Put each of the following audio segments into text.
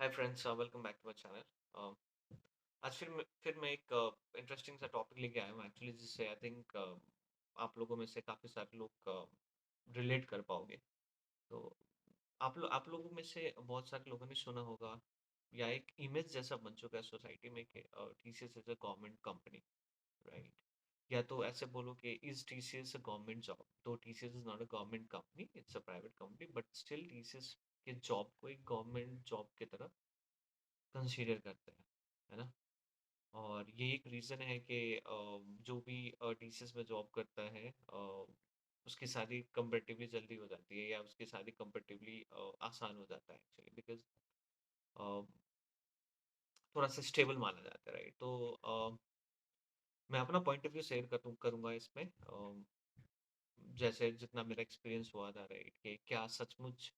Hi friends, welcome back to my channel. आज फिर मैं एक इंटरेस्टिंग सा टॉपिक लेके आया हूँ एक्चुअली, जिससे आई थिंक आप लोगों में से काफ़ी सारे लोग रिलेट कर पाओगे। तो आप लोगों में से बहुत सारे लोगों ने सुना होगा, या एक इमेज जैसा बन चुका है सोसाइटी में कि TCS is a government company, right? या तो ऐसे बोलो कि is TCS a government job? तो TCS is not a government company, it's a private company, but still TCS के जॉब को एक गवर्नमेंट जॉब की तरह कंसीडर करते हैं, है ना? और ये एक रीज़न है कि जो भी टीसीएस में जॉब करता है, उसकी शादी कंपैरेटिवली जल्दी हो जाती है, या उसकी शादी कंपैरेटिवली आसान हो जाता है एक्चुअली, बिकॉज थोड़ा सा स्टेबल माना जाता है, राइट? तो मैं अपना पॉइंट ऑफ व्यू शेयर करूंगा इसमें, जैसे जितना मेरा एक्सपीरियंस हुआ था, राइट? कि क्या सचमुच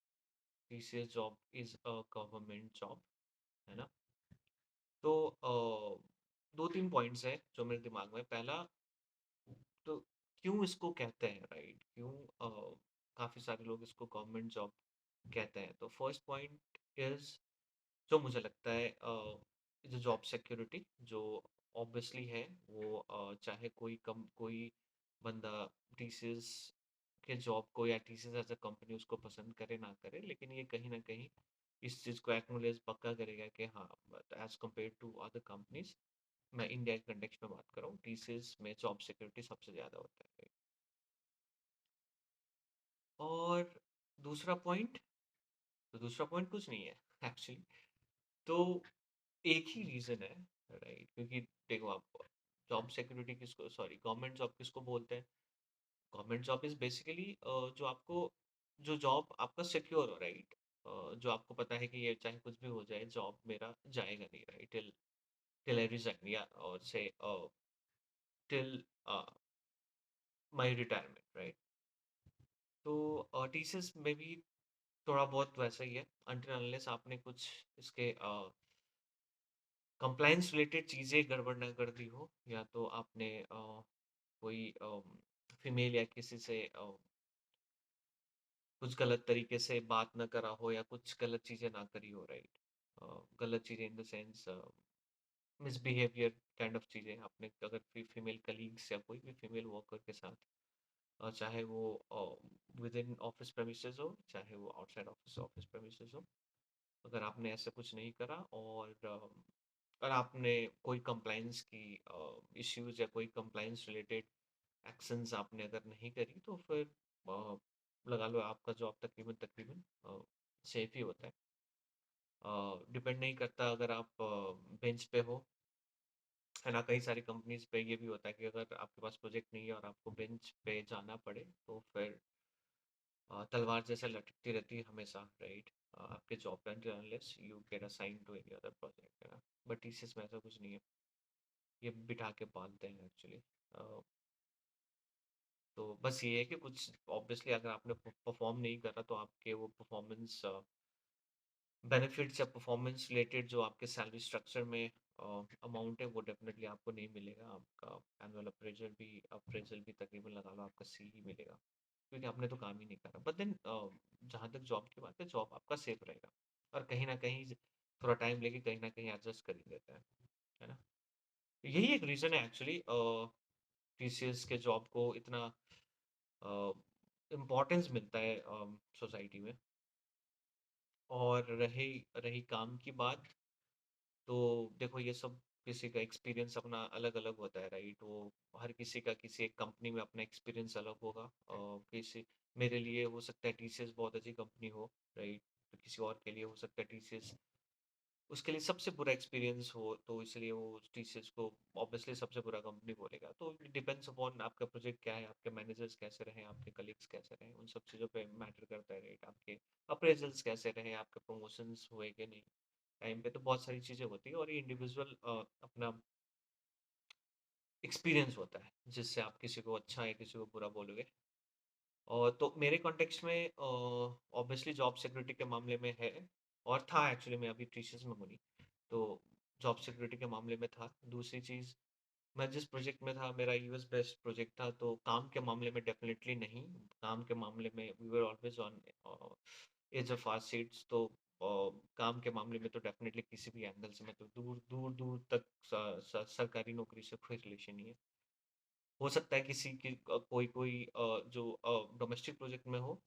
TCS job is a government job, है ना? तो दो तीन पॉइंट्स है जो मेरे दिमाग में। पहला, तो क्यों इसको कहते हैं, राइट? क्यों काफी सारे लोग इसको गवर्नमेंट जॉब कहते हैं? तो फर्स्ट पॉइंट इज, जो मुझे लगता है, जो जॉब सिक्योरिटी जो ऑब्वियसली है, वो चाहे कोई बंदा टीसीएस के जॉब को या टीसीएस एज अ कंपनी उसको पसंद करे ना करे, लेकिन ये कहीं ना कहीं इस चीज को एक्नोलेज पक्का करेगा कि हाँ, as compare to other companies, मैं इंडिया के कंटेक्स्ट में बात कर रहा हूँ, टीसीएस में जॉब सिक्योरिटी सबसे ज्यादा होता है। और दूसरा पॉइंट, तो दूसरा पॉइंट कुछ नहीं है एक्चुअली। तो एक ही रीजन है, राइट? क्योंकि देखो, आप जॉब सिक्योरिटी किसको, सॉरी, गवर्नमेंट जॉब किसको बोलते हैं? गवर्नमेंट जॉब इज बेसिकली जो आपको, जो जॉब आपका सिक्योर हो, राइट? जो आपको पता है कि ये चाहे कुछ भी हो जाए, जॉब मेरा जाएगा नहीं, right? Till till I resign, या और से टिल माय रिटायरमेंट, राइट? तो टीसीएस में भी थोड़ा बहुत वैसा ही है, अनटिल अनलेस आपने कुछ इसके कंप्लायंस रिलेटेड चीज़ें गड़बड़ ना कर दी हो, या तो आपने कोई फीमेल या किसी से कुछ गलत तरीके से बात ना करा हो, या कुछ गलत चीज़ें ना करी हो, राइट? गलत चीज़ें in the sense misbehaviour kind of चीज़ें आपने अगर फीमेल कलीग्स या कोई भी फीमेल वर्कर के साथ, चाहे वो विद इन ऑफिस प्रेमिसेस हो, चाहे वो आउटसाइड ऑफिस ऑफिस प्रेमिसेस हो, अगर आपने ऐसा कुछ नहीं करा, और अगर आपने कोई कंप्लाइंस की इश्यूज या कोई कंप्लाइंस रिलेटेड एक्शंस आपने अगर नहीं करी, तो फिर अ, लगा लो आपका जॉब तकरीबन तकरीबन सेफ ही होता है। डिपेंड नहीं करता अगर आप बेंच पे हो, है ना? कई सारी कंपनीज पे ये भी होता है कि अगर आपके पास प्रोजेक्ट नहीं है और आपको बेंच पे जाना पड़े, तो फिर तलवार जैसे लटकती रहती है हमेशा, राइट? आपके जॉब पे until unless you get assigned to any other project, है ना? बट टीसीएस में ऐसा कुछ नहीं है, ये बिठा के पालते हैं एक्चुअली। तो बस ये है कि कुछ ऑब्वियसली अगर आपने परफॉर्म नहीं करा, तो आपके वो परफॉर्मेंस बेनिफिट्स या परफॉर्मेंस रिलेटेड जो आपके सैलरी स्ट्रक्चर में अमाउंट है, वो डेफिनेटली आपको नहीं मिलेगा। आपका एनुअल अप्रेजल भी तकरीबन लगा लो आपका सी ही मिलेगा, क्योंकि आपने तो काम ही नहीं करा। बट देन जहाँ तक जॉब की बात है, जॉब आपका सेफ रहेगा, और कहीं ना कहीं थोड़ा टाइम लेके कहीं ना कहीं एडजस्ट कर ही देता है ना? यही एक रीज़न है एक्चुअली टीसीएस के जॉब को इतना इम्पोर्टेंस मिलता है सोसाइटी में। और रही रही काम की बात, तो देखो, ये सब किसी का एक्सपीरियंस अपना अलग अलग होता है, राइट? वो हर किसी का किसी एक कंपनी में अपना एक्सपीरियंस अलग होगा। किसी, मेरे लिए हो सकता है टीसीएस बहुत अच्छी कंपनी हो, राइट? तो किसी और के लिए हो सकता है टीसीएस उसके लिए सबसे बुरा एक्सपीरियंस हो, तो इसलिए वो टीसीएस को ऑब्वियसली सबसे बुरा कंपनी बोलेगा। तो डिपेंड्स अपॉन आपका प्रोजेक्ट क्या है, आपके मैनेजर्स कैसे रहे, आपके कलीग्स कैसे रहे, उन सब चीज़ों पे मैटर करता है, राइट? आपके अप्रेजल्स कैसे रहे, आपके प्रमोशंस हुए कि नहीं टाइम पे, तो बहुत सारी चीज़ें होती है, और ये इंडिविजुअल अपना एक्सपीरियंस होता है जिससे आप किसी को अच्छा या किसी को बुरा बोलोगे। और तो मेरे कॉन्टेक्स्ट में ऑब्वियसली जॉब सिक्योरिटी के मामले में है, और था एक्चुअली, मैं अभी टीसीएस में हूँ नहीं, तो जॉब सिक्योरिटी के मामले में था। दूसरी चीज़, मैं जिस प्रोजेक्ट में था, मेरा यूएस बेस्ड प्रोजेक्ट था, तो काम के मामले में डेफिनेटली नहीं। काम के मामले में we were always on edge of our seats, तो काम के मामले में तो डेफ़िनेटली किसी भी एंगल से मतलब दूर-दूर तक सरकारी नौकरी से कोई रिलेशन नहीं है। हो सकता है किसी की कोई जो डोमेस्टिक प्रोजेक्ट में हो,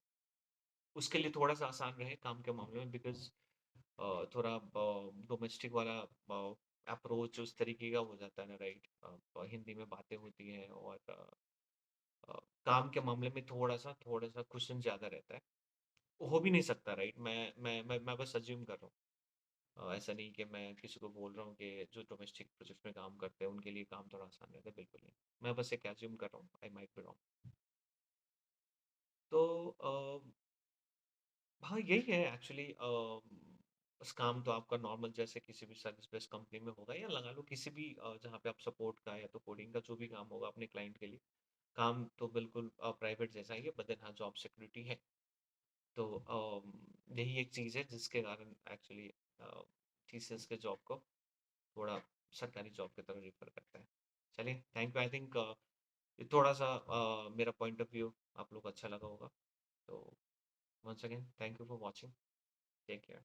उसके लिए थोड़ा-सा आसान रहे काम के मामले में बिकॉज़ थोड़ा डोमेस्टिक वाला अप्रोच उस तरीके का हो जाता है ना, राइट? हिंदी में बातें होती हैं और काम के मामले में थोड़ा-सा क्वेश्चन ज़्यादा रहता है। हो भी नहीं सकता, राइट? मैं बस अज़्यूम कर रहा हूँ। ऐसा नहीं कि मैं किसी को बोल रहा हूँ कि जो डोमेस्टिक प्रोजेक्ट में काम करते हैं, उनके लिए काम थोड़ा आसान रहता है, बिल्कुल नहीं। मैं बस एक अज़्यूम कर रहा हूँ, आई माइट बी रॉन्ग। तो हाँ, यही है एक्चुअली बस काम तो आपका नॉर्मल जैसे किसी भी सर्विस बेस्ड कंपनी में होगा या लगा लो किसी भी जहाँ पे आप सपोर्ट का या तो कोडिंग का जो भी काम होगा अपने क्लाइंट के लिए, काम तो बिल्कुल प्राइवेट जैसा ही है, बट देन हाँ, जॉब सिक्योरिटी है। तो यही एक चीज़ है जिसके कारण एक्चुअली टीसीएस के जॉब को थोड़ा सरकारी जॉब की तरह रेफर करता है। चलिए, थैंक यू। आई थिंक ये थोड़ा-सा मेरा पॉइंट ऑफ व्यू आप लोग को अच्छा लगा होगा। तो once again thank you for watching. Take care.